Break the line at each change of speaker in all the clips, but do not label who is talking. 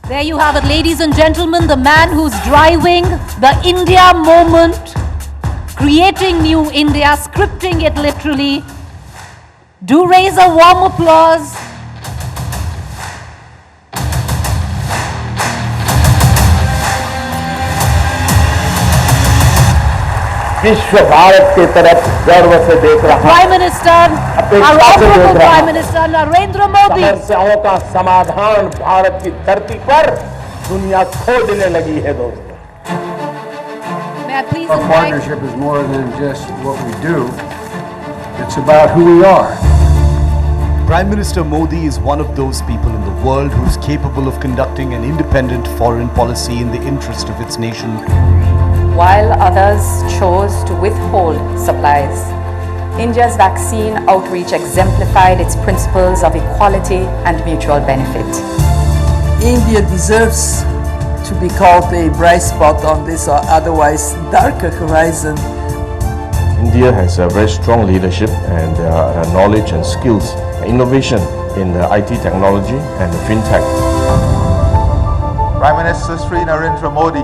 There you have it, ladies and gentlemen, the man who's driving the India moment, creating new India, scripting it literally. Do raise a warm applause.
विश्व भारत की तरफ गर्व से देख रहा
Prime Minister, our Honorable Prime Minister Narendra Modi.
समस्याओं का समाधान भारत की धरती पर दुनिया खोजने लगी है दोस्तों.
May I please
Our
invite...
partnership is more than just what we do. It's about who we are.
Prime Minister Modi is one of those people in the world who is capable of conducting an independent foreign policy in the interest of its nation.
While others chose to withhold supplies, India's vaccine outreach exemplified its principles of equality and mutual benefit.
India deserves to be called a bright spot on this otherwise darker horizon.
India has a very strong leadership and knowledge and skills, innovation in the IT technology and the fintech.
Prime Minister Sri Narendra Modi,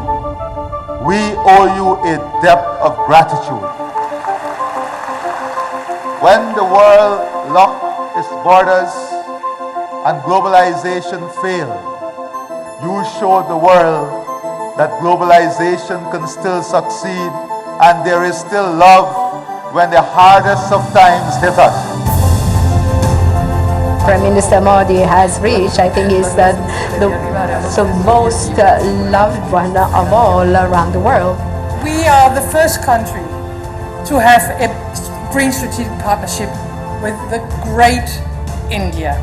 we owe you a debt of gratitude. When the world locked its borders and globalization failed, you showed the world that globalization can still succeed and there is still love when the hardest of times hit us.
Prime Minister Modi has reached, I think, is the most loved one of all around the world.
We are the first country to have a green strategic partnership with the great India.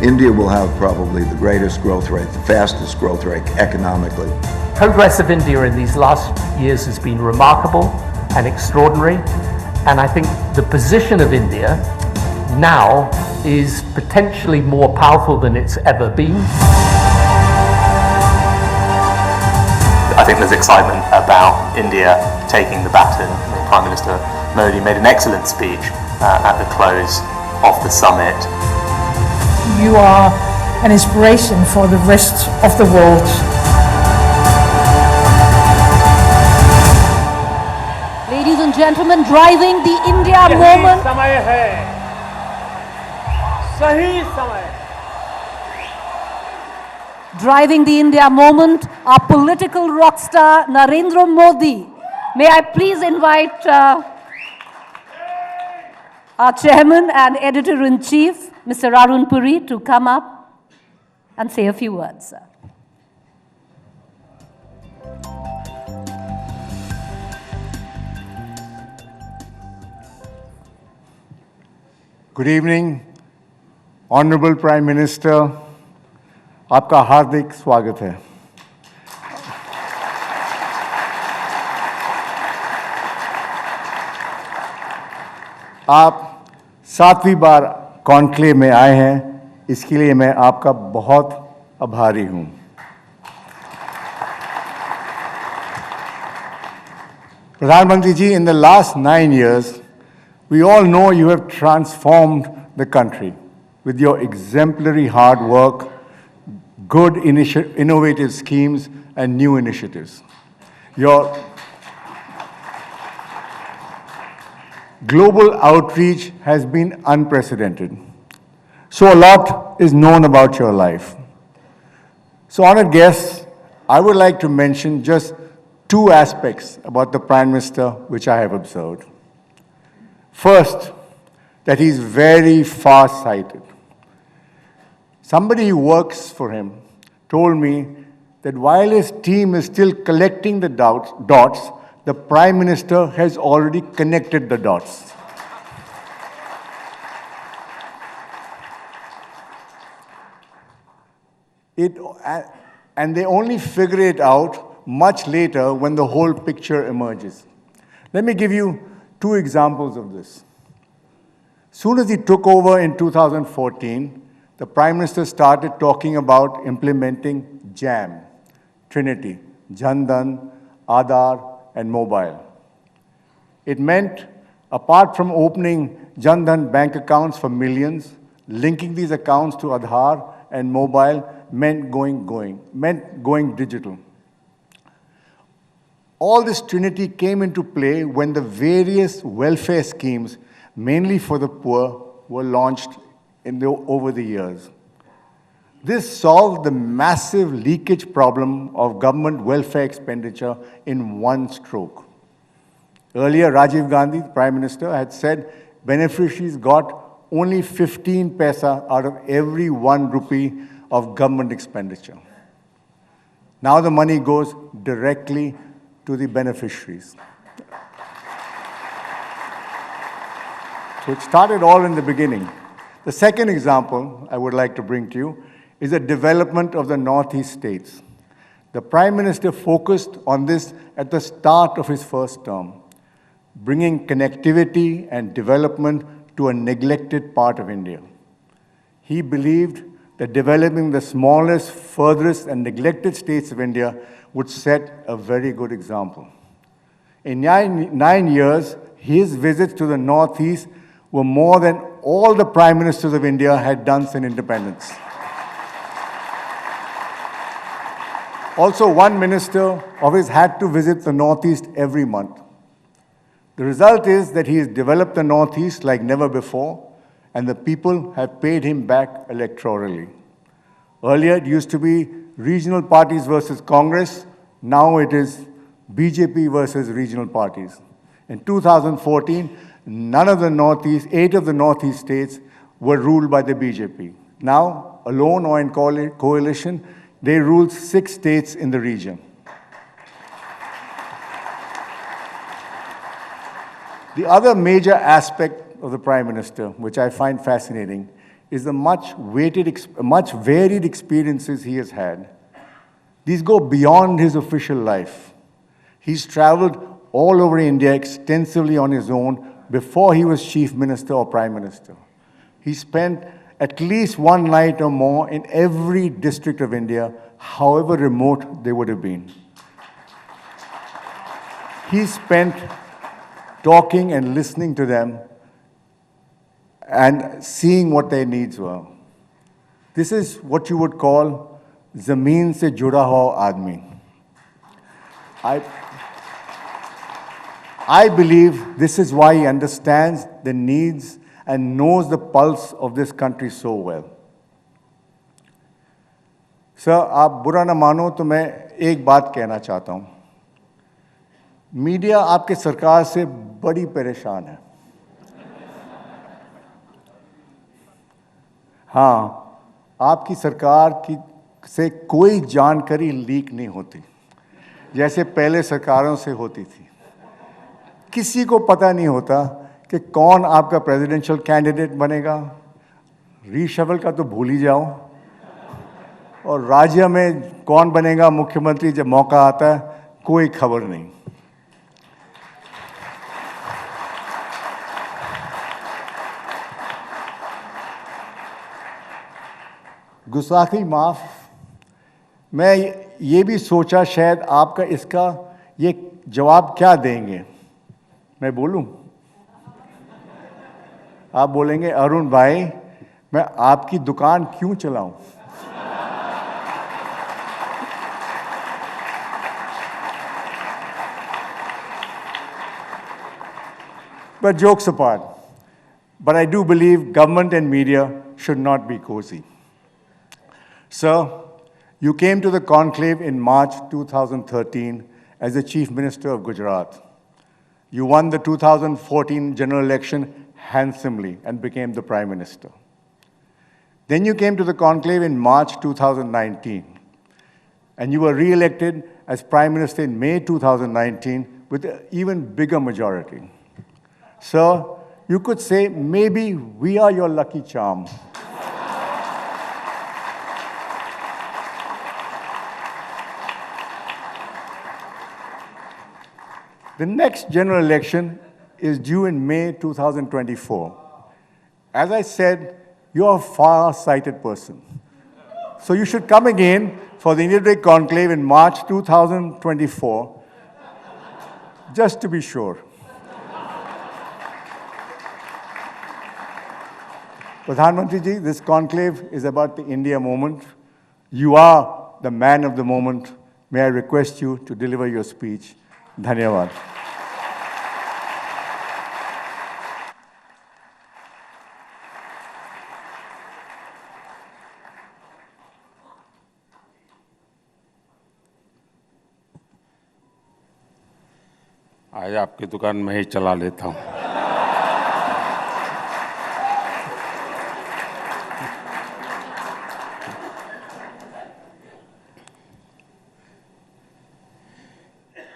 India will have probably the greatest growth rate, the fastest growth rate economically.
Progress of India in these last years has been remarkable and extraordinary, and I think the position of India now is potentially more powerful than it's ever been.
I think there's excitement about India taking the baton. Prime Minister Modi made an excellent speech at the close of the summit.
You are an inspiration for the rest of the world.
Ladies and gentlemen, driving the India moment.
समय है, सही समय.
Driving the India moment, our political rock star Narendra Modi. May I please invite our chairman and editor-in-chief, Mr. Arun Puri, to come up and say a few words, sir.
Good evening, Honorable Prime Minister. आपका हार्दिक स्वागत है. आप 7वीं बार conclave में आए हैं, इसके लिए मैं आपका बहुत आभारी हूं. प्रधानमंत्री जी, in the last 9 years, we all know you have transformed the country with your exemplary hard work, good innovative schemes and new initiatives. Your global outreach has been unprecedented. So a lot is known about your life. So honored guests, I would like to mention just 2 aspects about the Prime Minister which I have observed. First, that he's very far-sighted. Somebody who works for him told me that while his team is still collecting the dots, the Prime Minister has already connected the dots. And they only figure it out much later when the whole picture emerges. Let me give you 2 examples of this. Soon as he took over in 2014, the Prime Minister started talking about implementing JAM, Trinity, Jan Dhan, Aadhaar, and mobile. It meant, apart from opening Jan Dhan bank accounts for millions, linking these accounts to Aadhaar and mobile, meant going digital. All this trinity came into play when the various welfare schemes, mainly for the poor, were launched over the years. This solved the massive leakage problem of government welfare expenditure in one stroke. Earlier, Rajiv Gandhi, the Prime Minister, had said beneficiaries got only 15 paisa out of every 1 rupee of government expenditure. Now the money goes directly to the beneficiaries. So it started all in the beginning. The second example I would like to bring to you is the development of the Northeast states. The Prime Minister focused on this at the start of his first term, bringing connectivity and development to a neglected part of India. He believed that developing the smallest, furthest, and neglected states of India would set a very good example. In 9 years, his visits to the Northeast were more than all the Prime Ministers of India had done since independence. Also, one minister of his had to visit the Northeast every month. The result is that he has developed the Northeast like never before, and the people have paid him back electorally. Earlier, it used to be regional parties versus Congress. Now it is BJP versus regional parties. In 2014, 8 of the Northeast states were ruled by the BJP. Now, alone or in coalition, they rule 6 states in the region. The other major aspect of the Prime Minister, which I find fascinating, is the much varied experiences he has had. These go beyond his official life. He's traveled all over India extensively on his own before he was Chief Minister or Prime Minister. He spent at least one night or more in every district of India, however remote they would have been. He spent talking and listening to them and seeing what their needs were. This is what you would call zameen se juda hua aadmi. I believe this is why he understands the needs and knows the pulse of this country so well. Sir, आप बुरा न मानो तो मैं एक बात कहना चाहता हूँ. मीडिया आपके सरकार से बड़ी परेशान है. हाँ, आपकी सरकार से कोई जानकारी लीक नहीं होती, जैसे पहले सरकारों से होती थी. किसी को पता नहीं होता कि कौन आपका प्रेसिडेंशियल कैंडिडेट बनेगा. रीशफल का तो भूल ही जाओ. और राज्य में कौन बनेगा मुख्यमंत्री जब मौका आता है, कोई खबर नहीं. गुस्ताखी माफ. मैं ये भी सोचा शायद आपका इसका ये जवाब क्या देंगे. मैं बोलूं? आप बोलेंगे अरुण भाई मैं आपकी दुकान क्यों चलाऊं. But jokes apart, but I do believe government and media should not be cozy. Sir, you came to the conclave in March 2013 as the Chief Minister of Gujarat. You won the 2014 general election handsomely and became the Prime Minister. Then you came to the conclave in March 2019, and you were re-elected as Prime Minister in May 2019 with an even bigger majority. Sir, you could say maybe we are your lucky charm. The next general election is due in May 2024. As I said, you're a far-sighted person. So you should come again for the India Day Conclave in March 2024, just to be sure. Pradhan Mantri ji, this conclave is about the India moment. You are the man of the moment. May I request you to deliver your speech. Dhanyavad.
आज आपकी दुकान में ही चला लेता हूं।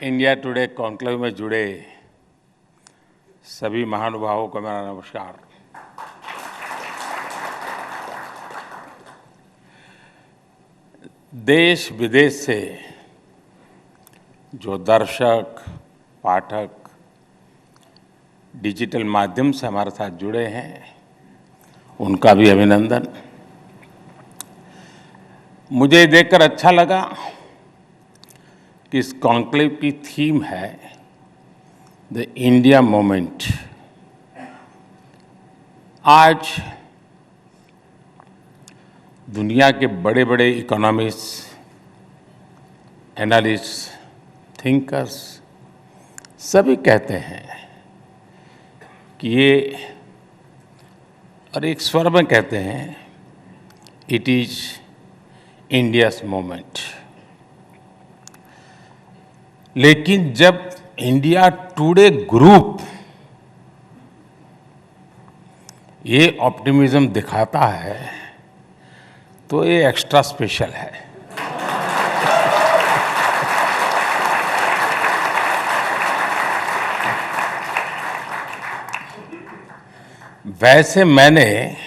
India today conclave में जुड़े सभी महानुभावों को मेरा नमस्कार। देश विदेश से जो दर्शक, पाठक डिजिटल माध्यम से हमारे साथ जुड़े हैं, उनका भी अभिनंदन। मुझे देखकर अच्छा लगा कि इस कॉन्क्लेव की थीम है द इंडिया मोमेंट। आज दुनिया के बड़े बड़े इकोनॉमिस्ट, एनालिस्ट, थिंकर्स सभी कहते हैं कि ये, और एक स्वर में कहते हैं, इट इज इंडियाज मोमेंट। लेकिन जब इंडिया टुडे ग्रुप ये ऑप्टिमिज्म दिखाता है तो ये एक्स्ट्रा स्पेशल है। वैसे मैंने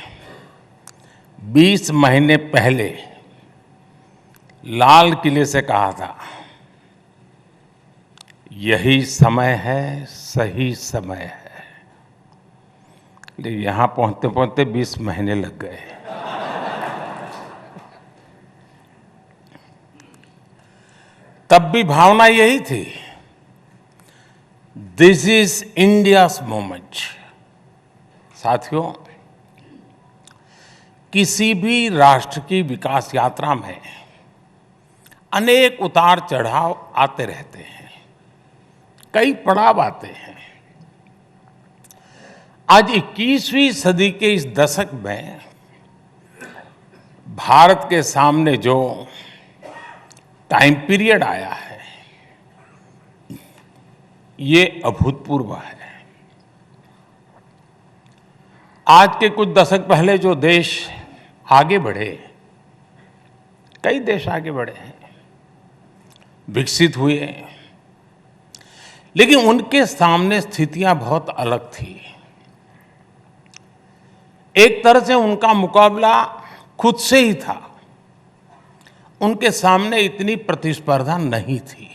20 महीने पहले लाल किले से कहा था, यही समय है, सही समय है। लेकिन यहां पहुंचते पहुंचते 20 महीने लग गए। तब भी भावना यही थी, दिस इज इंडियाज मोमेंट। साथियों, किसी भी राष्ट्र की विकास यात्रा में अनेक उतार चढ़ाव आते रहते हैं, कई पड़ाव आते हैं। आज 21वीं सदी के इस दशक में भारत के सामने जो टाइम पीरियड आया है, ये अभूतपूर्व है। आज के कुछ दशक पहले जो देश आगे बढ़े, कई देश आगे बढ़े हैं, विकसित हुए, लेकिन उनके सामने स्थितियां बहुत अलग थी। एक तरह से उनका मुकाबला खुद से ही था, उनके सामने इतनी प्रतिस्पर्धा नहीं थी।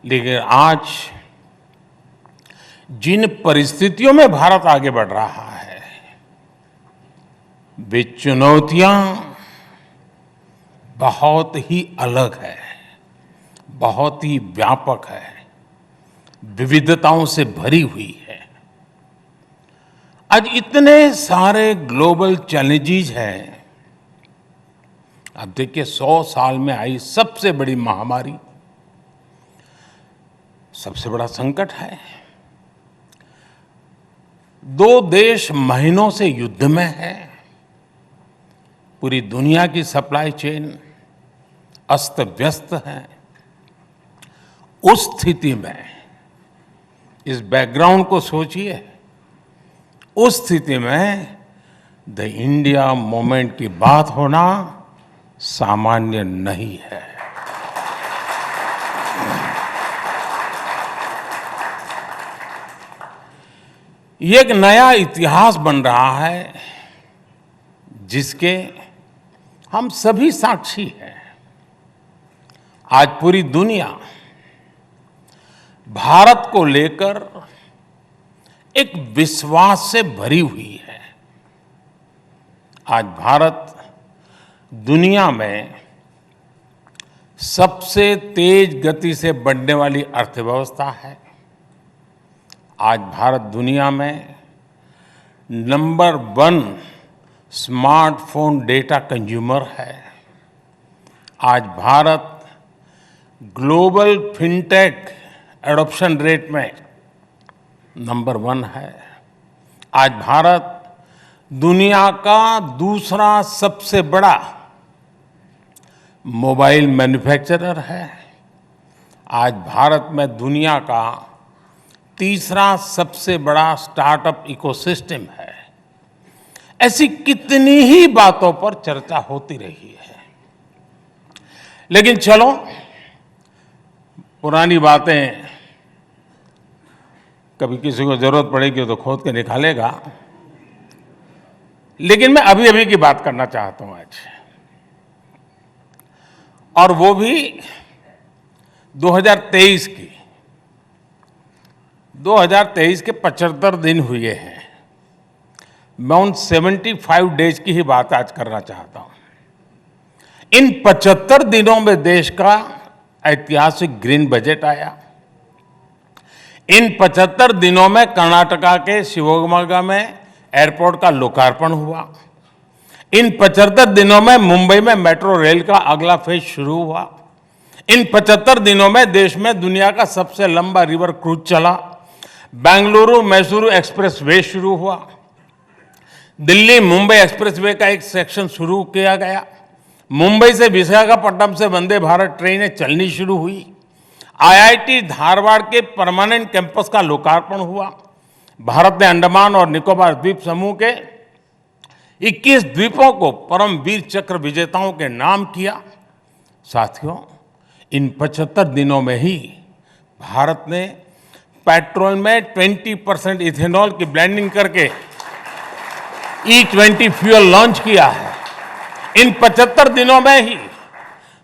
लेकिन आज जिन परिस्थितियों में भारत आगे बढ़ रहा है, वे चुनौतियां बहुत ही अलग है, बहुत ही व्यापक है, विविधताओं से भरी हुई है। आज इतने सारे ग्लोबल चैलेंजेस हैं। अब देखिए, 100 साल में आई सबसे बड़ी महामारी, सबसे बड़ा संकट है। 2 देश महीनों से युद्ध में है। पूरी दुनिया की सप्लाई चेन अस्त व्यस्त है। उस स्थिति में, इस बैकग्राउंड को सोचिए, उस स्थिति में द इंडिया मोमेंट की बात होना सामान्य नहीं है। ये एक नया इतिहास बन रहा है जिसके हम सभी साक्षी हैं। आज पूरी दुनिया भारत को लेकर एक विश्वास से भरी हुई है। आज भारत दुनिया में सबसे तेज गति से बढ़ने वाली अर्थव्यवस्था है। आज भारत दुनिया में नंबर 1 स्मार्टफोन डेटा कंज्यूमर है। आज Bharat global fintech adoption rate में नंबर 1 है। आज भारत दुनिया का दूसरा सबसे बड़ा मोबाइल मैन्युफैक्चरर है। आज भारत में दुनिया का तीसरा सबसे बड़ा स्टार्टअप इकोसिस्टम है। ऐसी कितनी ही बातों पर चर्चा होती रही है, लेकिन चलो पुरानी बातें कभी किसी को जरूरत पड़ेगी तो खोद के निकालेगा, लेकिन मैं अभी अभी की बात करना चाहता हूं आज, और वो भी 2023 की। 2023 के 75 दिन हुए हैं। मैं उन 75 डेज की ही बात आज करना चाहता हूं। इन 75 दिनों में देश का ऐतिहासिक ग्रीन बजट आया। इन 75 दिनों में कर्नाटका के शिवमोगा में एयरपोर्ट का लोकार्पण हुआ। इन 75 दिनों में मुंबई में मेट्रो रेल का अगला फेज शुरू हुआ। इन 75 दिनों में देश में दुनिया का सबसे लंबा रिवर क्रूज चला। बेंगलुरु मैसूरू एक्सप्रेस वे शुरू हुआ। दिल्ली मुंबई एक्सप्रेस वे का एक सेक्शन शुरू किया गया। मुंबई से विशाखापट्टनम से वंदे भारत ट्रेनें चलनी शुरू हुई। IIT धारवाड़ के परमानेंट कैंपस का लोकार्पण हुआ। भारत ने अंडमान और निकोबार द्वीप समूह के 21 द्वीपों को परम वीर चक्र विजेताओं के नाम किया। साथियों, इन 75 दिनों में ही भारत ने पेट्रोल में 20% इथेनॉल की ब्लेंडिंग करके E20 फ्यूल लॉन्च किया है। इन 75 दिनों में ही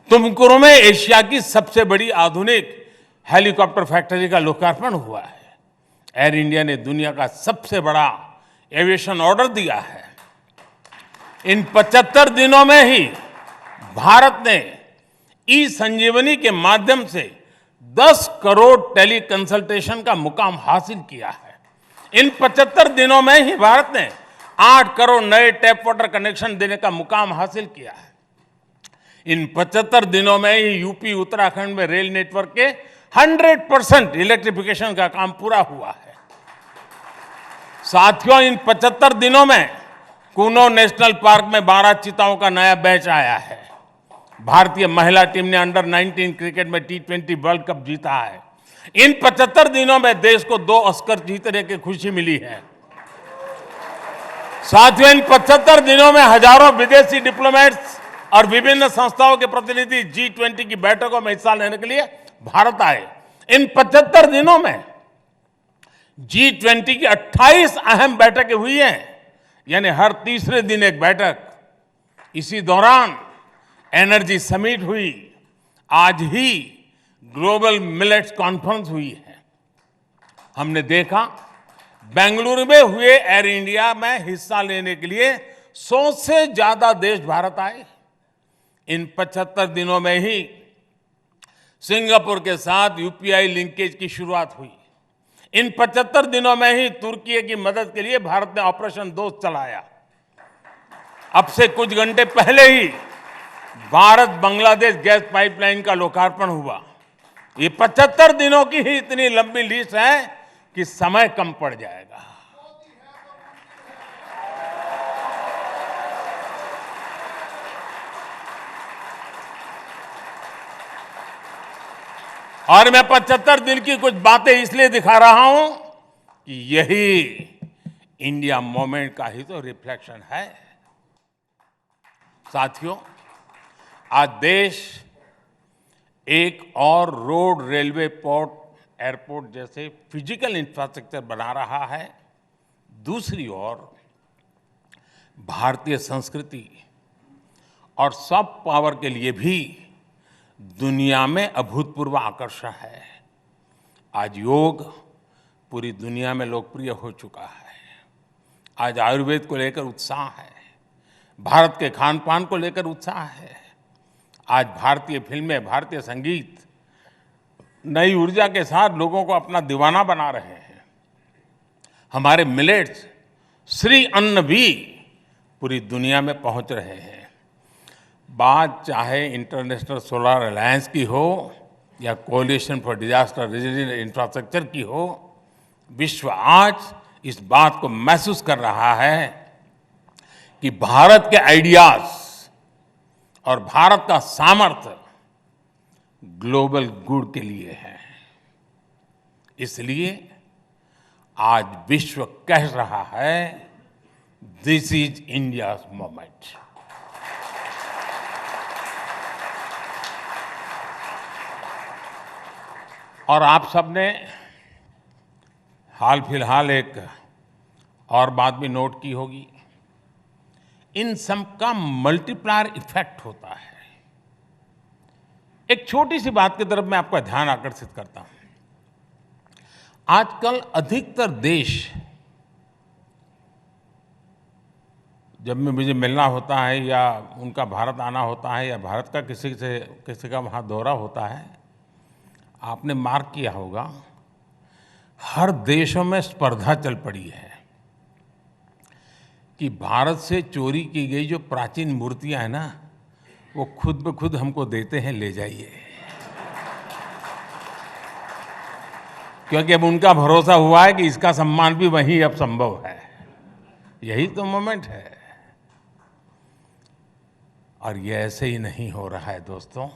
तुमकुरू में एशिया की सबसे बड़ी आधुनिक हेलीकॉप्टर फैक्ट्री का लोकार्पण हुआ है। एयर इंडिया ने दुनिया का सबसे बड़ा एविएशन ऑर्डर दिया है। इन 75 दिनों में ही भारत ने ई संजीवनी के माध्यम से 10 करोड़ टेली कंसल्टेशन का मुकाम हासिल किया है। इन 75 दिनों में ही भारत ने 8 करोड़ नए टैप वाटर कनेक्शन देने का मुकाम हासिल किया है। इन 75 दिनों में ही यूपी उत्तराखंड में रेल नेटवर्क के 100% इलेक्ट्रिफिकेशन का काम पूरा हुआ है। साथियों, इन 75 दिनों में कूनो नेशनल पार्क में 12 चीताओं का नया बैच आया है। भारतीय महिला टीम ने अंडर 19 क्रिकेट में T20 वर्ल्ड कप जीता है। इन 75 दिनों में देश को 2 ऑस्कर जीतने की खुशी मिली है। साथियों, इन 75 दिनों में हजारों विदेशी डिप्लोमेट्स और विभिन्न संस्थाओं के प्रतिनिधि G20 की बैठकों में हिस्सा लेने के लिए भारत आए। इन 75 दिनों में G20 की 28 अहम बैठकें हुई हैं, यानी हर तीसरे दिन एक बैठक। इसी दौरान एनर्जी समिट हुई। आज ही ग्लोबल मिलेट्स कॉन्फ्रेंस हुई है। हमने देखा बेंगलुरु में हुए एयर इंडिया में हिस्सा लेने के लिए 100 से ज्यादा देश भारत आए। इन 75 दिनों में ही सिंगापुर के साथ UPI लिंकेज की शुरुआत हुई। इन 75 दिनों में ही तुर्की की मदद के लिए भारत ने ऑपरेशन दोस्त चलाया। अब से कुछ घंटे पहले ही भारत बांग्लादेश गैस पाइपलाइन का लोकार्पण हुआ। ये 75 दिनों की ही इतनी लंबी लिस्ट है कि समय कम पड़ जाएगा। और मैं 75 दिन की कुछ बातें इसलिए दिखा रहा हूं कि यही इंडिया मूवमेंट का ही तो रिफ्लेक्शन है। साथियों, आज देश एक और रोड, रेलवे, पोर्ट, एयरपोर्ट जैसे फिजिकल इंफ्रास्ट्रक्चर बना रहा है। दूसरी ओर भारतीय संस्कृति और सॉफ्ट पावर के लिए भी दुनिया में अभूतपूर्व आकर्षण है। आज योग पूरी दुनिया में लोकप्रिय हो चुका है। आज आयुर्वेद को लेकर उत्साह है। भारत के खान पान को लेकर उत्साह है। आज भारतीय फिल्में, भारतीय संगीत नई ऊर्जा के साथ लोगों को अपना दीवाना बना रहे हैं। हमारे मिलेट्स, श्री अन्न भी पूरी दुनिया में पहुंच रहे हैं। बात चाहे इंटरनेशनल सोलर अलायंस की हो या coalition for disaster resilient infrastructure की हो, विश्व आज इस बात को महसूस कर रहा है कि भारत के आइडियाज और भारत का सामर्थ्य ग्लोबल गुड के लिए है। इसलिए आज विश्व कह रहा है, दिस इज इंडियाज मोमेंट। और आप सबने हाल फिलहाल एक और बात भी नोट की होगी, इन सब का मल्टीप्लायर इफेक्ट होता है। एक छोटी सी बात की तरफ मैं आपका ध्यान आकर्षित करता हूं। आजकल अधिकतर देश, जब में मुझे मिलना होता है या उनका भारत आना होता है या भारत का किसी का वहाँ दौरा होता है, आपने मार्क किया होगा हर देशों में स्पर्धा चल पड़ी है कि भारत से चोरी की गई जो प्राचीन मूर्तियां हैं ना, वो खुद ब खुद हमको देते हैं, ले जाइए। क्योंकि अब उनका भरोसा हुआ है कि इसका सम्मान भी वहीं अब संभव है। यही तो मोमेंट है। और ये ऐसे ही नहीं हो रहा है दोस्तों।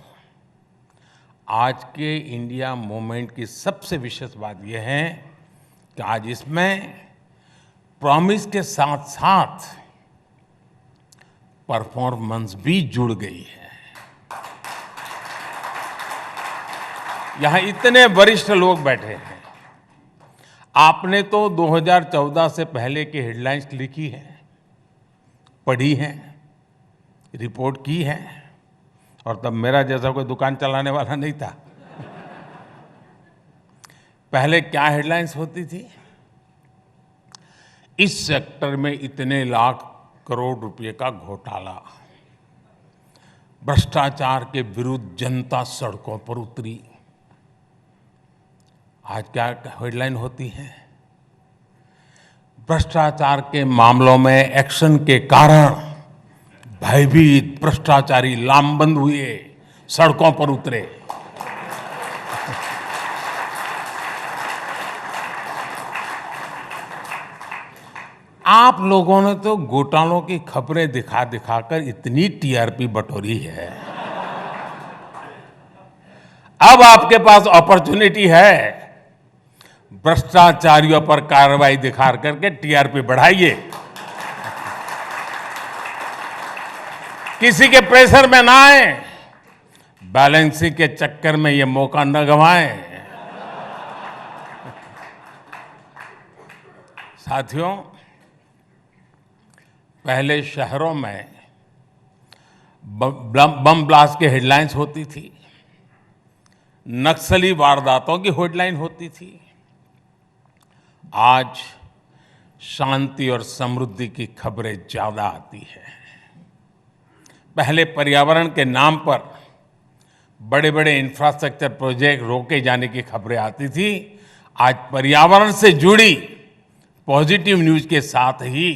आज के इंडिया मूवमेंट की सबसे विशेष बात यह है कि आज इसमें प्रॉमिस के साथ साथ परफॉर्मेंस भी जुड़ गई है। यहां इतने वरिष्ठ लोग बैठे हैं। आपने तो 2014 से पहले की हेडलाइंस लिखी है, पढ़ी है, रिपोर्ट की है, और तब मेरा जैसा कोई दुकान चलाने वाला नहीं था। पहले क्या हेडलाइंस होती थी? इस सेक्टर में इतने लाख करोड़ रुपए का घोटाला, भ्रष्टाचार के विरुद्ध जनता सड़कों पर उतरी। आज क्या हेडलाइन होती है? भ्रष्टाचार के मामलों में एक्शन के कारण भयभीत भ्रष्टाचारी लामबंद हुए, सड़कों पर उतरे। आप लोगों ने तो घोटालों की खबरें दिखा दिखाकर इतनी टीआरपी बटोरी है। अब आपके पास अपॉर्चुनिटी है, भ्रष्टाचारियों पर कार्रवाई दिखा करके टीआरपी बढ़ाइए। किसी के प्रेशर में ना आए, बैलेंसिंग के चक्कर में ये मौका न गंवाएं। साथियों, पहले शहरों में बम ब्लास्ट की हेडलाइंस होती थी, नक्सली वारदातों की हेडलाइन होती थी। आज शांति और समृद्धि की खबरें ज्यादा आती है। पहले पर्यावरण के नाम पर बड़े बड़े इंफ्रास्ट्रक्चर प्रोजेक्ट रोके जाने की खबरें आती थी। आज पर्यावरण से जुड़ी पॉजिटिव न्यूज के साथ ही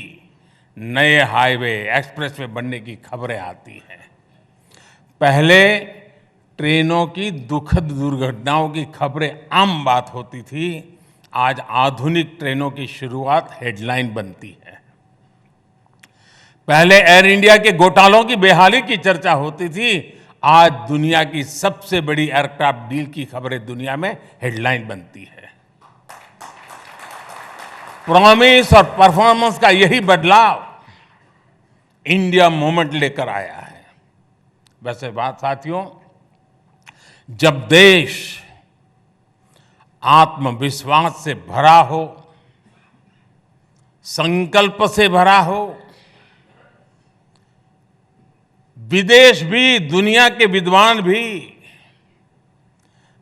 नए हाईवे, एक्सप्रेसवे बनने की खबरें आती हैं। पहले ट्रेनों की दुखद दुर्घटनाओं की खबरें आम बात होती थी। आज आधुनिक ट्रेनों की शुरुआत हेडलाइन बनती है। पहले एयर इंडिया के घोटालों की बेहाली की चर्चा होती थी। आज दुनिया की सबसे बड़ी एयरक्राफ्ट डील की खबरें दुनिया में हेडलाइन बनती है। प्रॉमिस और परफॉर्मेंस का यही बदलाव इंडिया मूवमेंट लेकर आया है। वैसे बात साथियों, जब देश आत्मविश्वास से भरा हो, संकल्प से भरा हो, विदेश भी, दुनिया के विद्वान भी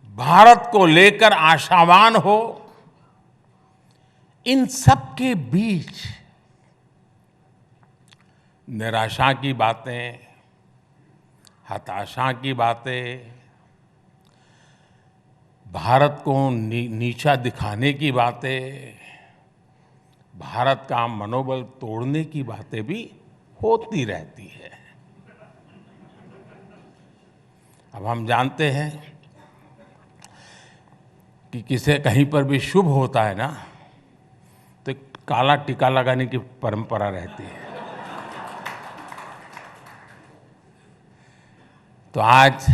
भारत को लेकर आशावान हो, इन सब के बीच निराशा की बातें, हताशा की बातें, भारत को नीचा दिखाने की बातें, भारत का मनोबल तोड़ने की बातें भी होती रहती है। अब हम जानते हैं कि किसे कहीं पर भी शुभ होता है ना, तो एक काला टीका लगाने की परंपरा रहती है। तो आज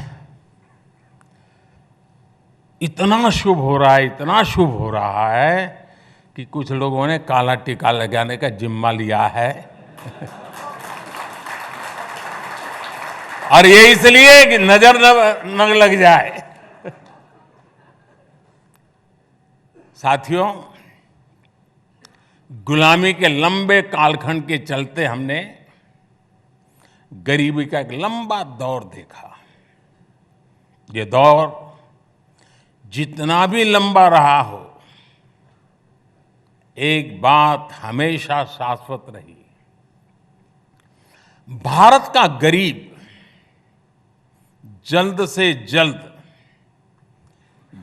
इतना शुभ हो रहा है, इतना शुभ हो रहा है कि कुछ लोगों ने काला टीका लगाने का जिम्मा लिया है। और ये इसलिए कि नजर न लग जाए। साथियों, गुलामी के लंबे कालखंड के चलते हमने गरीबी का एक लंबा दौर देखा। ये दौर जितना भी लंबा रहा हो, एक बात हमेशा शाश्वत रही, भारत का गरीब जल्द से जल्द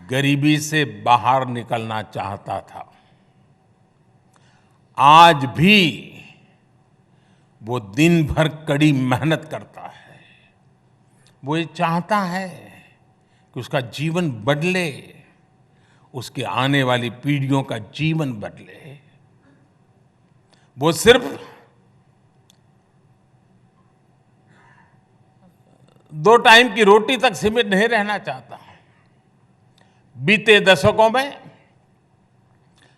गरीबी से बाहर निकलना चाहता था। आज भी वो दिन भर कड़ी मेहनत करता है। वो ये चाहता है कि उसका जीवन बदले, उसके आने वाली पीढ़ियों का जीवन बदले। वो सिर्फ 2 टाइम की रोटी तक सीमित नहीं रहना चाहता। बीते दशकों में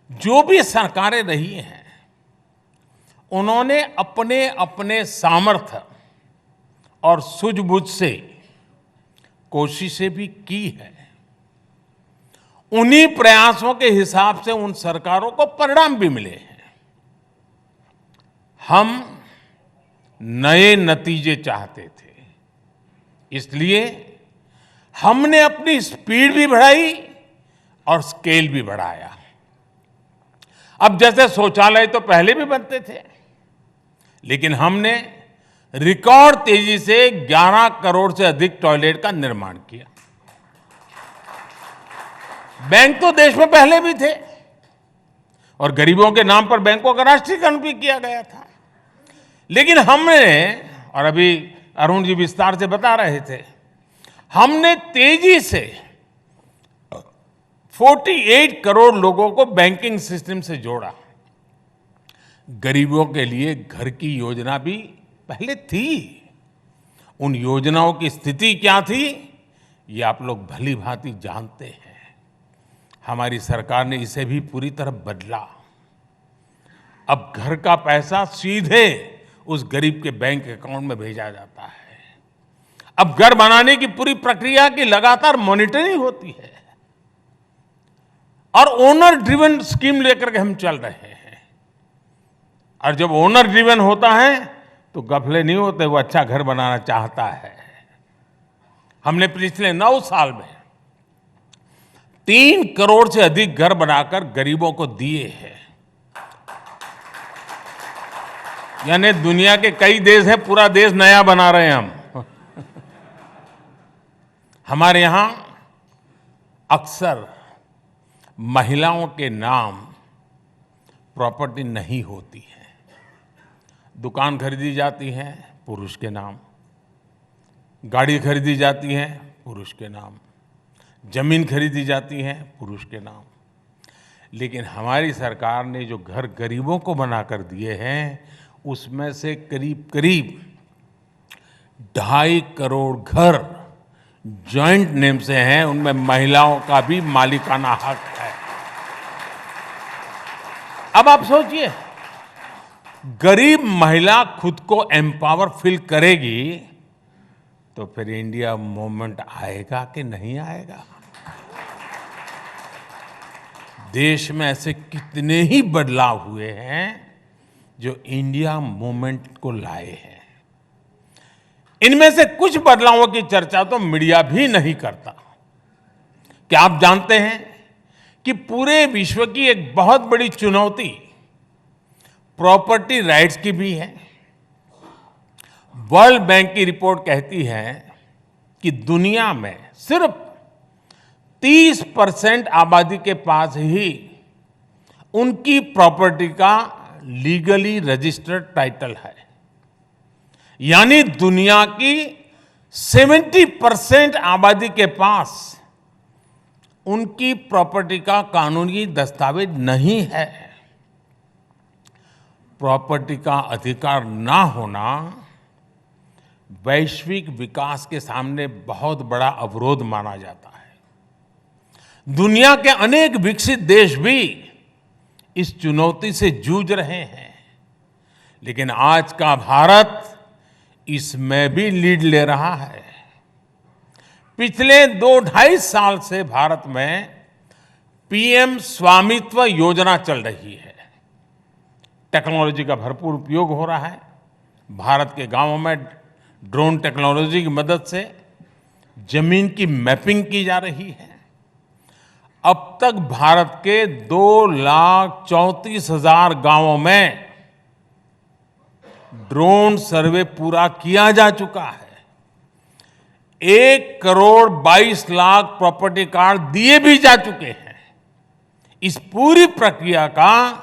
जो भी सरकारें रही हैं, उन्होंने अपने अपने सामर्थ्य और सूझबूझ से कोशिशें भी की है। उन्हीं प्रयासों के हिसाब से उन सरकारों को परिणाम भी मिले हैं। हम नए नतीजे चाहते थे, इसलिए हमने अपनी स्पीड भी बढ़ाई और स्केल भी बढ़ाया। अब जैसे शौचालय तो पहले भी बनते थे, लेकिन हमने रिकॉर्ड तेजी से 11 करोड़ से अधिक टॉयलेट का निर्माण किया। बैंक तो देश में पहले भी थे और गरीबों के नाम पर बैंकों का राष्ट्रीयकरण भी किया गया था, लेकिन हमने, और अभी अरुण जी विस्तार से बता रहे थे, हमने तेजी से 48 करोड़ लोगों को बैंकिंग सिस्टम से जोड़ा। गरीबों के लिए घर की योजना भी पहले थी। उन योजनाओं की स्थिति क्या थी, ये आप लोग भली भांति जानते हैं। हमारी सरकार ने इसे भी पूरी तरह बदला। अब घर का पैसा सीधे उस गरीब के बैंक अकाउंट में भेजा जाता है। अब घर बनाने की पूरी प्रक्रिया की लगातार मॉनिटरिंग होती है और ओनर ड्रिवन स्कीम लेकर के हम चल रहे हैं। और जब ओनर ड्रिवन होता है तो गफले नहीं होते, वो अच्छा घर बनाना चाहता है। हमने पिछले 9 साल में 3 करोड़ से अधिक घर बनाकर गरीबों को दिए हैं। यानी दुनिया के कई देश हैं, पूरा देश नया बना रहे हैं हम। हमारे यहां अक्सर महिलाओं के नाम प्रॉपर्टी नहीं होती है। दुकान खरीदी जाती है पुरुष के नाम, गाड़ी खरीदी जाती है पुरुष के नाम, जमीन खरीदी जाती है पुरुष के नाम। लेकिन हमारी सरकार ने जो घर गरीबों को बनाकर दिए हैं, उसमें से करीब करीब 2.5 करोड़ घर जॉइंट नेम से हैं। उनमें महिलाओं का भी मालिकाना हक है। अब आप सोचिए, गरीब महिला खुद को एम्पावर फील करेगी तो फिर इंडिया मूवमेंट आएगा कि नहीं आएगा? देश में ऐसे कितने ही बदलाव हुए हैं जो इंडिया मूवमेंट को लाए हैं। इनमें से कुछ बदलावों की चर्चा तो मीडिया भी नहीं करता। क्या आप जानते हैं कि पूरे विश्व की एक बहुत बड़ी चुनौती प्रॉपर्टी राइट्स की भी है? वर्ल्ड बैंक की रिपोर्ट कहती है कि दुनिया में सिर्फ 30% आबादी के पास ही उनकी प्रॉपर्टी का लीगली रजिस्टर्ड टाइटल है। यानी दुनिया की 70% आबादी के पास उनकी प्रॉपर्टी का कानूनी दस्तावेज नहीं है। प्रॉपर्टी का अधिकार ना होना वैश्विक विकास के सामने बहुत बड़ा अवरोध माना जाता है। दुनिया के अनेक विकसित देश भी इस चुनौती से जूझ रहे हैं, लेकिन आज का भारत इसमें भी लीड ले रहा है। पिछले 2-2.5 साल से भारत में पीएम स्वामित्व योजना चल रही है। टेक्नोलॉजी का भरपूर उपयोग हो रहा है। भारत के गांवों में ड्रोन टेक्नोलॉजी की मदद से जमीन की मैपिंग की जा रही है। अब तक भारत के 2,34,000 गांवों में ड्रोन सर्वे पूरा किया जा चुका है। 1,22,00,000 प्रॉपर्टी कार्ड दिए भी जा चुके हैं। इस पूरी प्रक्रिया का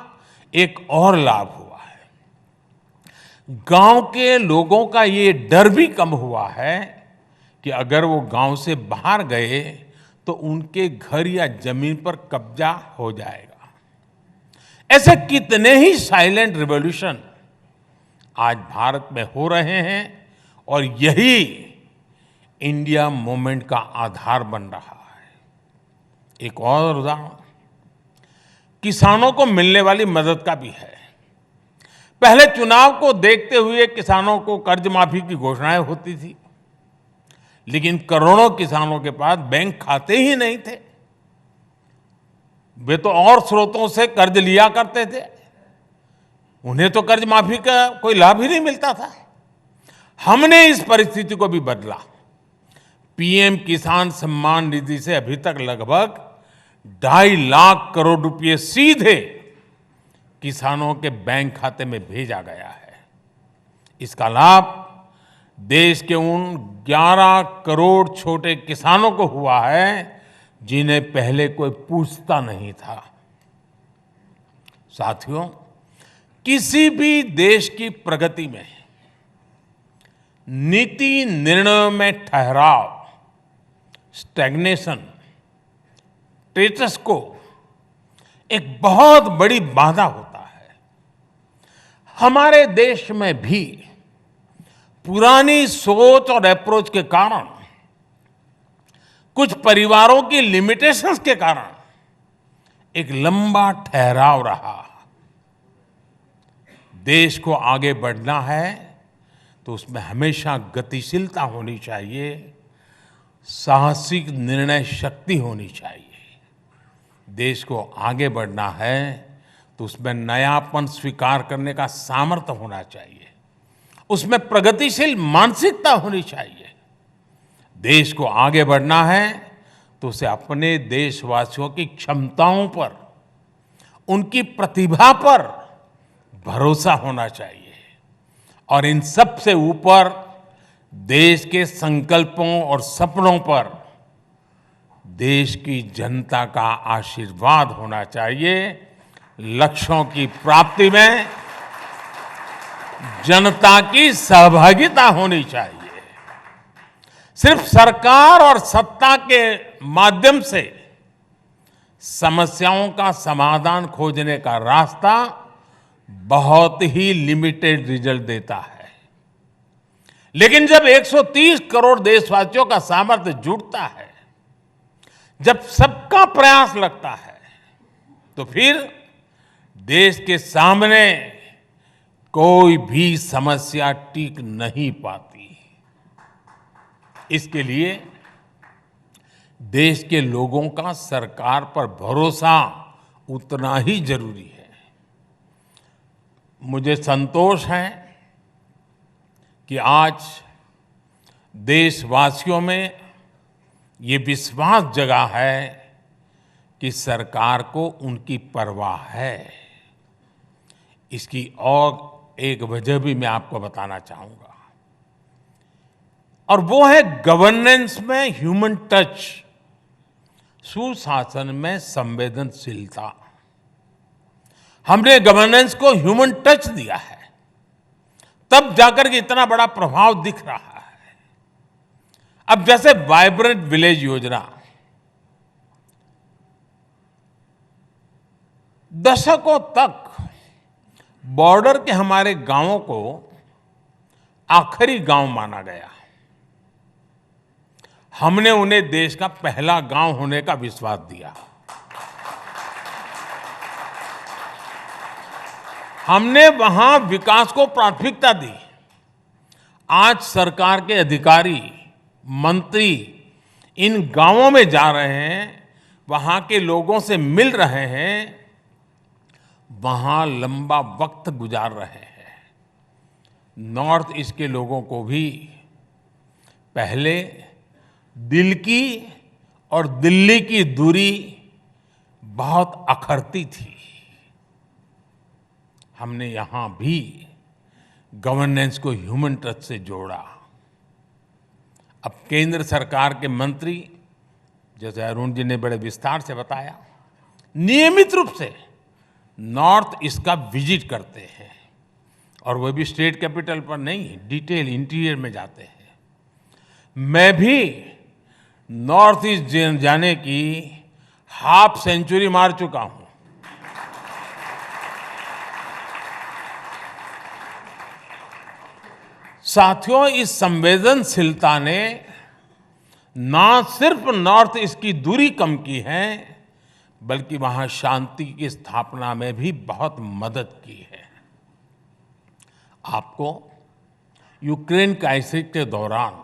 एक और लाभ हुआ है, गांव के लोगों का ये डर भी कम हुआ है कि अगर वो गांव से बाहर गए तो उनके घर या जमीन पर कब्जा हो जाएगा। ऐसे कितने ही साइलेंट रिवॉल्यूशन आज भारत में हो रहे हैं और यही इंडिया मूवमेंट का आधार बन रहा है। एक और उदाहरण किसानों को मिलने वाली मदद का भी है। पहले चुनाव को देखते हुए किसानों को कर्ज माफी की घोषणाएं होती थी, लेकिन करोड़ों किसानों के पास बैंक खाते ही नहीं थे। वे तो और स्रोतों से कर्ज लिया करते थे, उन्हें तो कर्ज माफी का कोई लाभ ही नहीं मिलता था। हमने इस परिस्थिति को भी बदला। पीएम किसान सम्मान निधि से अभी तक लगभग 2.5 लाख करोड़ रुपए सीधे किसानों के बैंक खाते में भेजा गया है। इसका लाभ देश के उन 11 करोड़ छोटे किसानों को हुआ है जिन्हें पहले कोई पूछता नहीं था। साथियों, किसी भी देश की प्रगति में नीति निर्णयों में ठहराव, स्टैग्नेशन, स्टेटस को एक बहुत बड़ी बाधा होता है। हमारे देश में भी पुरानी सोच और अप्रोच के कारण, कुछ परिवारों की लिमिटेशंस के कारण एक लंबा ठहराव रहा। देश को आगे बढ़ना है तो उसमें हमेशा गतिशीलता होनी चाहिए, साहसिक निर्णय शक्ति होनी चाहिए। देश को आगे बढ़ना है तो उसमें नयापन स्वीकार करने का सामर्थ्य होना चाहिए, उसमें प्रगतिशील मानसिकता होनी चाहिए। देश को आगे बढ़ना है तो उसे अपने देशवासियों की क्षमताओं पर, उनकी प्रतिभा पर भरोसा होना चाहिए और इन सब से ऊपर देश के संकल्पों और सपनों पर देश की जनता का आशीर्वाद होना चाहिए। लक्ष्यों की प्राप्ति में जनता की सहभागिता होनी चाहिए। सिर्फ सरकार और सत्ता के माध्यम से समस्याओं का समाधान खोजने का रास्ता बहुत ही लिमिटेड रिजल्ट देता है। लेकिन जब 130 करोड़ देशवासियों का सामर्थ्य जुटता है, जब सबका प्रयास लगता है, तो फिर देश के सामने कोई भी समस्या टिक नहीं पाती। इसके लिए देश के लोगों का सरकार पर भरोसा उतना ही जरूरी है। मुझे संतोष है कि आज देशवासियों में ये विश्वास जगा है कि सरकार को उनकी परवाह है। इसकी और एक वजह भी मैं आपको बताना चाहूंगा, और वो है गवर्नेंस में ह्यूमन टच, सुशासन में संवेदनशीलता। हमने गवर्नेंस को ह्यूमन टच दिया है, तब जाकर के इतना बड़ा प्रभाव दिख रहा है। अब जैसे वाइब्रेंट विलेज योजना दशकों तक बॉर्डर के हमारे गांवों को आखिरी गांव माना गया। हमने उन्हें देश का पहला गांव होने का विश्वास दिया। हमने वहां विकास को प्राथमिकता दी। आज सरकार के अधिकारी, मंत्री इन गांवों में जा रहे हैं, वहां के लोगों से मिल रहे हैं, वहां लंबा वक्त गुजार रहे हैं। नॉर्थ ईस्ट के लोगों को भी पहले दिल की और दिल्ली की दूरी बहुत अखरती थी। हमने यहां भी गवर्नेंस को ह्यूमन टच से जोड़ा। अब केंद्र सरकार के मंत्री, जैसे अरुण जी ने बड़े विस्तार से बताया, नियमित रूप से नॉर्थ ईस्ट का विजिट करते हैं, और वो भी स्टेट कैपिटल पर नहीं, डिटेल इंटीरियर में जाते हैं। मैं भी नॉर्थ ईस्ट जाने की हाफ सेंचुरी मार चुका हूं। साथियों, इस संवेदनशीलता ने ना सिर्फ नॉर्थ ईस्ट की दूरी कम की है, बल्कि वहां शांति की स्थापना में भी बहुत मदद की है। आपको यूक्रेन क्राइसिस के दौरान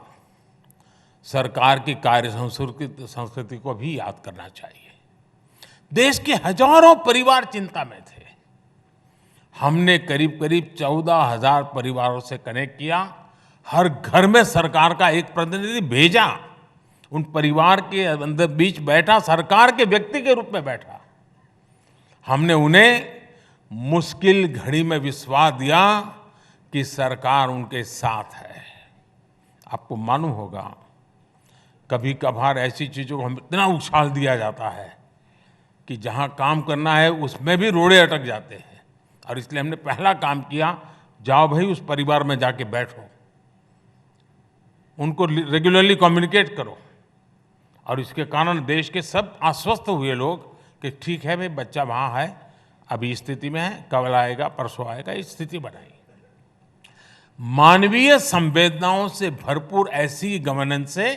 सरकार की कार्य संस्कृति को भी याद करना चाहिए। देश के हजारों परिवार चिंता में थे। हमने करीब करीब 14,000 परिवारों से कनेक्ट किया। हर घर में सरकार का एक प्रतिनिधि भेजा। उन परिवार के अंदर बीच बैठा, सरकार के व्यक्ति के रूप में बैठा। हमने उन्हें मुश्किल घड़ी में विश्वास दिया कि सरकार उनके साथ है। आपको मालूम होगा, कभी कभार ऐसी चीजों को हम इतना उछाल दिया जाता है कि जहां काम करना है उसमें भी रोड़े अटक जाते हैं। और इसलिए हमने पहला काम किया, जाओ भाई उस परिवार में जाके बैठो, उनको रेगुलरली कम्युनिकेट करो। और इसके कारण देश के सब आश्वस्त हुए लोग कि ठीक है भाई, बच्चा वहाँ है, अभी इस स्थिति में है, कल आएगा, परसों आएगा, इस स्थिति बनाई। मानवीय संवेदनाओं से भरपूर ऐसी गवर्नेंस से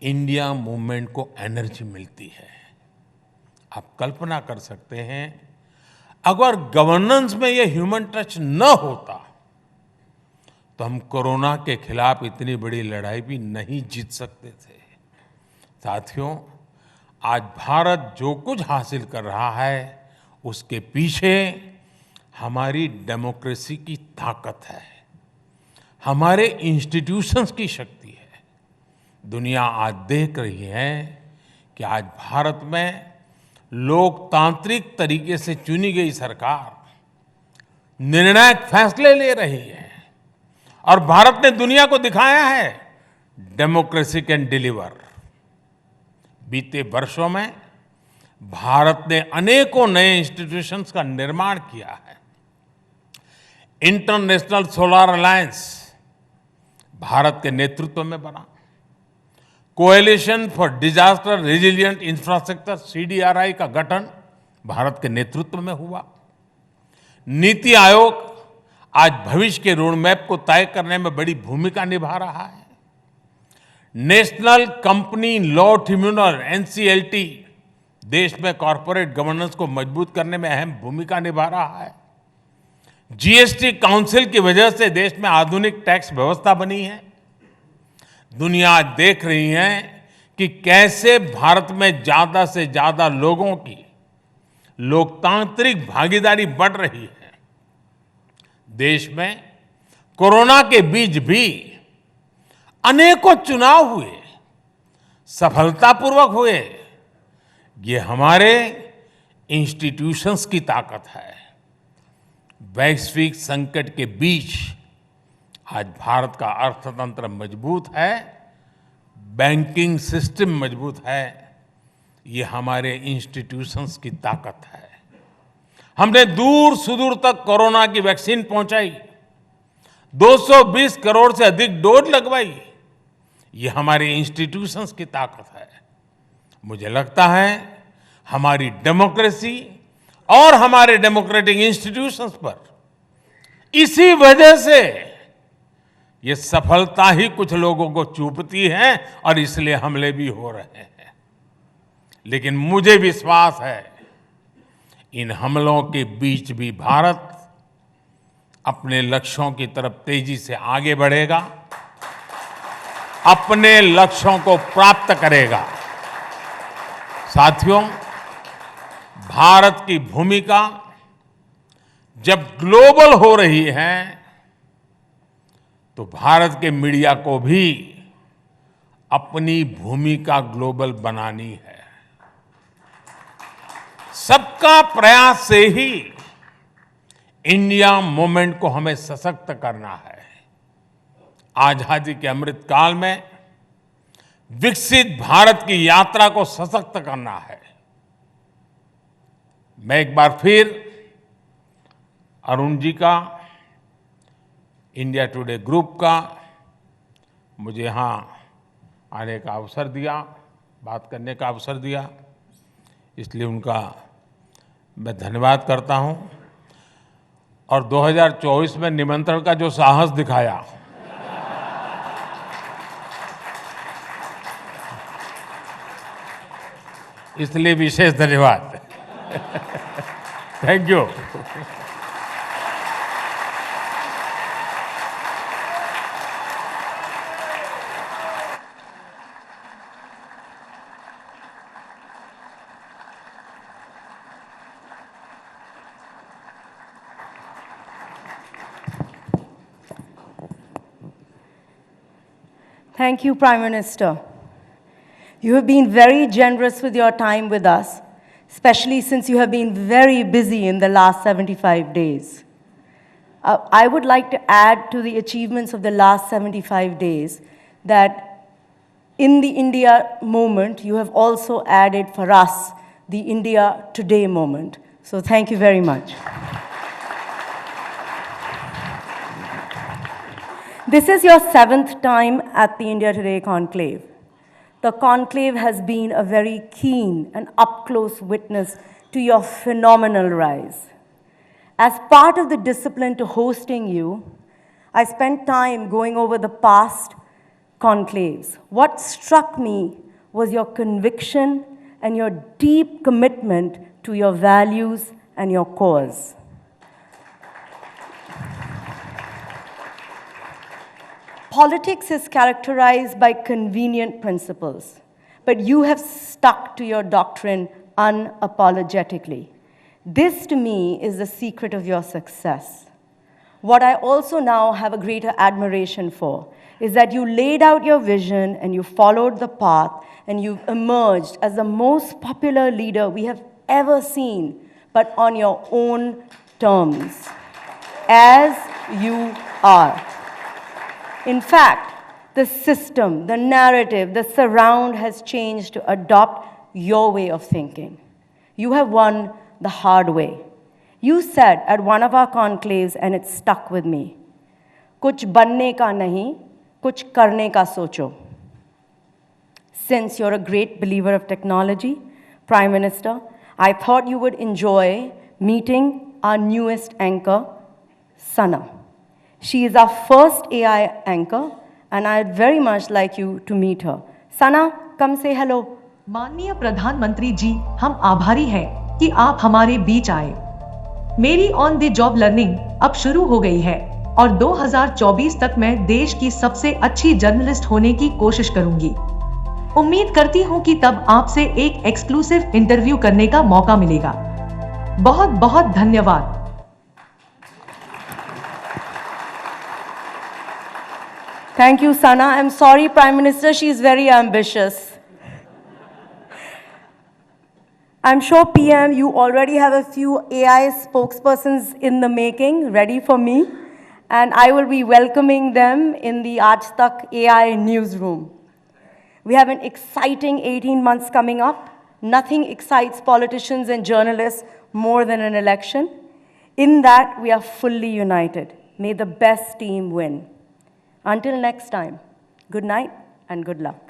इंडिया मूवमेंट को एनर्जी मिलती है। आप कल्पना कर सकते हैं, अगर गवर्नेंस में ये ह्यूमन टच न होता तो हम कोरोना के खिलाफ इतनी बड़ी लड़ाई भी नहीं जीत सकते थे। साथियों, आज भारत जो कुछ हासिल कर रहा है उसके पीछे हमारी डेमोक्रेसी की ताकत है, हमारे इंस्टीट्यूशंस की शक्ति है। दुनिया आज देख रही है कि आज भारत में लोकतांत्रिक तरीके से चुनी गई सरकार निर्णायक फैसले ले रही है, और भारत ने दुनिया को दिखाया है डेमोक्रेसी कैन डिलीवर। बीते वर्षों में भारत ने अनेकों नए इंस्टीट्यूशंस का निर्माण किया है। इंटरनेशनल सोलर अलायंस भारत के नेतृत्व में बना। Coalition for disaster resilient infrastructure CDRI का गठन भारत के नेतृत्व में हुआ। नीति आयोग आज भविष्य के रोड मैप को तय करने में बड़ी भूमिका निभा रहा है। National company law tribunal NCLT देश में कॉरपोरेट गवर्नेंस को मजबूत करने में अहम भूमिका निभा रहा है। GST काउंसिल की वजह से देश में आधुनिक टैक्स व्यवस्था बनी है। दुनिया देख रही है कि कैसे भारत में ज्यादा से ज्यादा लोगों की लोकतांत्रिक भागीदारी बढ़ रही है। देश में कोरोना के बीच भी अनेकों चुनाव हुए, सफलतापूर्वक हुए। ये हमारे इंस्टीट्यूशंस की ताकत है। वैश्विक संकट के बीच आज भारत का अर्थतंत्र मजबूत है, बैंकिंग सिस्टम मजबूत है। ये हमारे इंस्टीट्यूशंस की ताकत है। हमने दूर सुदूर तक कोरोना की वैक्सीन पहुंचाई, 220 करोड़ से अधिक डोज लगवाई। ये हमारे इंस्टीट्यूशंस की ताकत है। मुझे लगता है हमारी डेमोक्रेसी और हमारे डेमोक्रेटिक इंस्टीट्यूशंस पर इसी वजह से ये सफलता ही कुछ लोगों को चूपती है और इसलिए हमले भी हो रहे हैं। लेकिन मुझे विश्वास है इन हमलों के बीच भी भारत अपने लक्ष्यों की तरफ तेजी से आगे बढ़ेगा, अपने लक्ष्यों को प्राप्त करेगा। साथियों, भारत की भूमिका जब ग्लोबल हो रही है तो भारत के मीडिया को भी अपनी भूमिका ग्लोबल बनानी है। सबका प्रयास से ही इंडिया मूवमेंट को हमें सशक्त करना है। आजादी के अमृत काल में विकसित भारत की यात्रा को सशक्त करना है। मैं एक बार फिर अरुण जी का, इंडिया टुडे ग्रुप का, मुझे यहाँ आने का अवसर दिया, बात करने का अवसर दिया, इसलिए उनका मैं धन्यवाद करता हूँ। और 2024 में निमंत्रण का जो साहस दिखाया, इसलिए विशेष धन्यवाद। Thank you.
Thank you, Prime Minister. You have been very generous with your time with us, especially since you have been very busy in the last 75 days. I would like to add to the achievements of the last 75 days that in the India movement, you have also added for us the India Today movement. So thank you very much. This is your 7th time at the India Today conclave. The conclave has been a very keen and up-close witness to your phenomenal rise. As part of the discipline to hosting you, I spent time going over the past conclaves. What struck me was your conviction and your deep commitment to your values and your cause. Politics is characterized by convenient principles, but you have stuck to your doctrine unapologetically. This, to me, is the secret of your success. What I also now have a greater admiration for is that you laid out your vision and you followed the path and you've emerged as the most popular leader we have ever seen, but on your own terms, as you are. In fact, the system, the narrative, the surround has changed to adopt your way of thinking. You have won the hard way. You said at one of our conclaves, and it stuck with me, "Kuch banne ka nahi, kuch karne ka socho." Since you're a great believer of technology, Prime Minister, I thought you would enjoy meeting our newest anchor, Sana. She is our first AI anchor, and I'd very much like you to meet her. Sana, come say hello.
माननीय प्रधानमंत्री जी, हम आभारी हैं कि आप हमारे बीच आए। मेरी ऑन द जॉब लर्निंग अब शुरू हो गई है और 2024 तक मैं देश की सबसे अच्छी जर्नलिस्ट होने की कोशिश करूंगी। उम्मीद करती हूं कि तब आपसे एक एक्सक्लूसिव इंटरव्यू करने का मौका मिलेगा। बहुत बहुत धन्यवाद।
Thank you, Sana. I'm sorry, Prime Minister, she's very ambitious. I'm sure, PM, you already have a few AI spokespersons in the making, ready for me, and I will be welcoming them in the Aaj Tak AI newsroom. We have an exciting 18 months coming up. Nothing excites politicians and journalists more than an election. In that, we are fully united. May the best team win. Until next time, good night and good luck.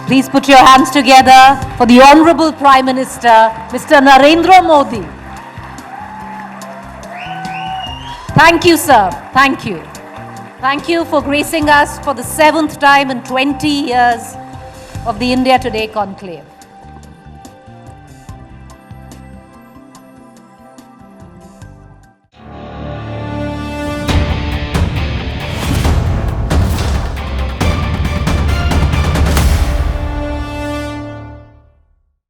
Please put your hands together for the Honorable Prime Minister, Mr. Narendra Modi. Thank you, sir. Thank you. Thank you for gracing us for the 7th time in 20 years of the India Today conclave.